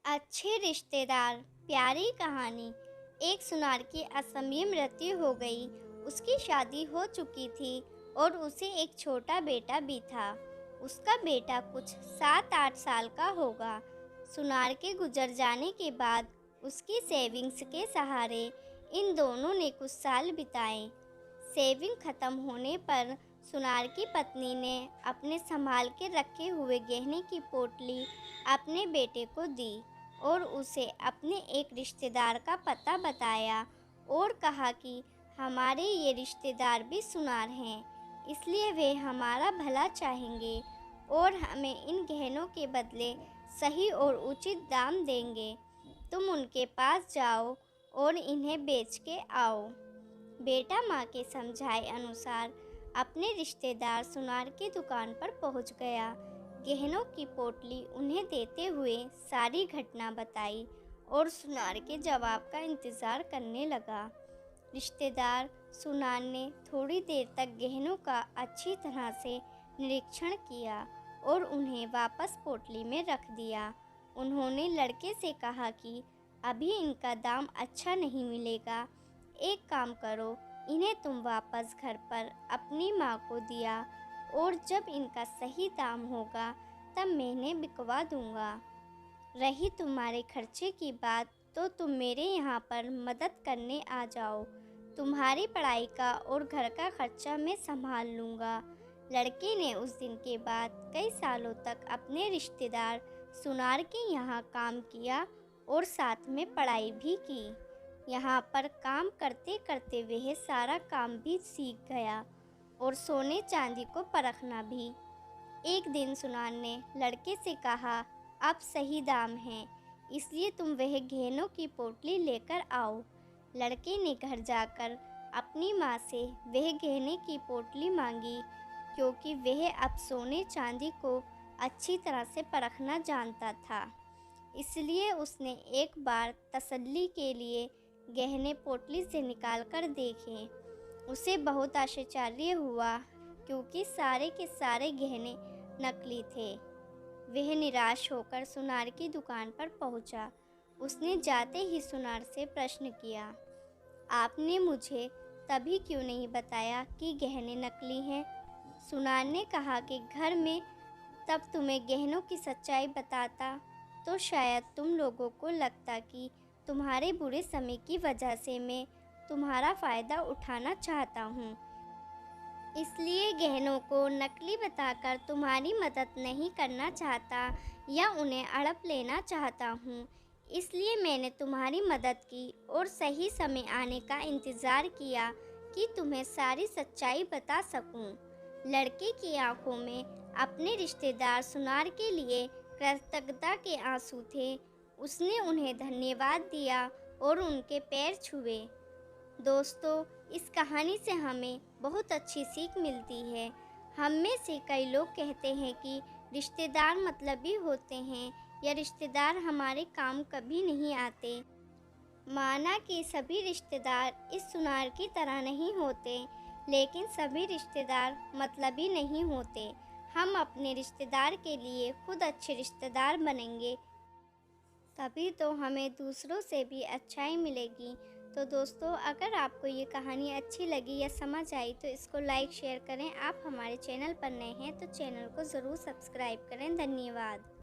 अच्छे रिश्तेदार प्यारी कहानी। एक सुनार की असमय मृत्यु हो गई। उसकी शादी हो चुकी थी और उसे एक छोटा बेटा भी था। उसका बेटा कुछ 7-8 साल का होगा। सुनार के गुजर जाने के बाद उसकी सेविंग्स के सहारे इन दोनों ने कुछ साल बिताए। सेविंग खत्म होने पर सुनार की पत्नी ने अपने संभाल के रखे हुए गहने की पोटली अपने बेटे को दी और उसे अपने एक रिश्तेदार का पता बताया और कहा कि हमारे ये रिश्तेदार भी सुनार हैं, इसलिए वे हमारा भला चाहेंगे और हमें इन गहनों के बदले सही और उचित दाम देंगे। तुम उनके पास जाओ और इन्हें बेच के आओ। बेटा माँ के समझाए अनुसार अपने रिश्तेदार सुनार की दुकान पर पहुँच गया। गहनों की पोटली उन्हें देते हुए सारी घटना बताई और सुनार के जवाब का इंतज़ार करने लगा। रिश्तेदार सुनार ने थोड़ी देर तक गहनों का अच्छी तरह से निरीक्षण किया और उन्हें वापस पोटली में रख दिया। उन्होंने लड़के से कहा कि अभी इनका दाम अच्छा नहीं मिलेगा, एक काम करो, इन्हें तुम वापस घर पर अपनी माँ को दिया और जब इनका सही दाम होगा तब मैं इन्हें बिकवा दूंगा। रही तुम्हारे खर्चे की बात तो तुम मेरे यहाँ पर मदद करने आ जाओ। तुम्हारी पढ़ाई का और घर का खर्चा मैं संभाल लूँगा। लड़के ने उस दिन के बाद कई सालों तक अपने रिश्तेदार सुनार के यहाँ काम किया और साथ में पढ़ाई भी की। यहाँ पर काम करते करते वह सारा काम भी सीख गया और सोने चांदी को परखना भी। एक दिन सुनार ने लड़के से कहा, अब सही दाम है, इसलिए तुम वह गहनों की पोटली लेकर आओ। लड़के ने घर जाकर अपनी माँ से वह गहने की पोटली मांगी, क्योंकि वह अब सोने चांदी को अच्छी तरह से परखना जानता था। इसलिए उसने एक बार तसल्ली के लिए गहने पोटली से निकाल कर देखे। उसे बहुत आश्चर्य हुआ, क्योंकि सारे के सारे गहने नकली थे। वह निराश होकर सुनार की दुकान पर पहुंचा। उसने जाते ही सुनार से प्रश्न किया, आपने मुझे तभी क्यों नहीं बताया कि गहने नकली हैं? सुनार ने कहा कि घर में तब तुम्हें गहनों की सच्चाई बताता तो शायद तुम लोगों को लगता कि तुम्हारे बुरे समय की वजह से मैं तुम्हारा फ़ायदा उठाना चाहता हूँ, इसलिए गहनों को नकली बताकर तुम्हारी मदद नहीं करना चाहता या उन्हें हड़प लेना चाहता हूँ। इसलिए मैंने तुम्हारी मदद की और सही समय आने का इंतज़ार किया कि तुम्हें सारी सच्चाई बता सकूँ। लड़के की आंखों में अपने रिश्तेदार सुनार के लिए कृतज्ञता के आंसू थे। उसने उन्हें धन्यवाद दिया और उनके पैर छुए। दोस्तों, इस कहानी से हमें बहुत अच्छी सीख मिलती है। हम में से कई लोग कहते हैं कि रिश्तेदार मतलबी होते हैं या रिश्तेदार हमारे काम कभी नहीं आते। माना कि सभी रिश्तेदार इस सुनार की तरह नहीं होते, लेकिन सभी रिश्तेदार मतलबी नहीं होते। हम अपने रिश्तेदार के लिए खुद अच्छे रिश्तेदार बनेंगे, तभी तो हमें दूसरों से भी अच्छाई मिलेगी। तो दोस्तों, अगर आपको ये कहानी अच्छी लगी या समझ आई तो इसको लाइक शेयर करें। आप हमारे चैनल पर नए हैं तो चैनल को ज़रूर सब्सक्राइब करें। धन्यवाद।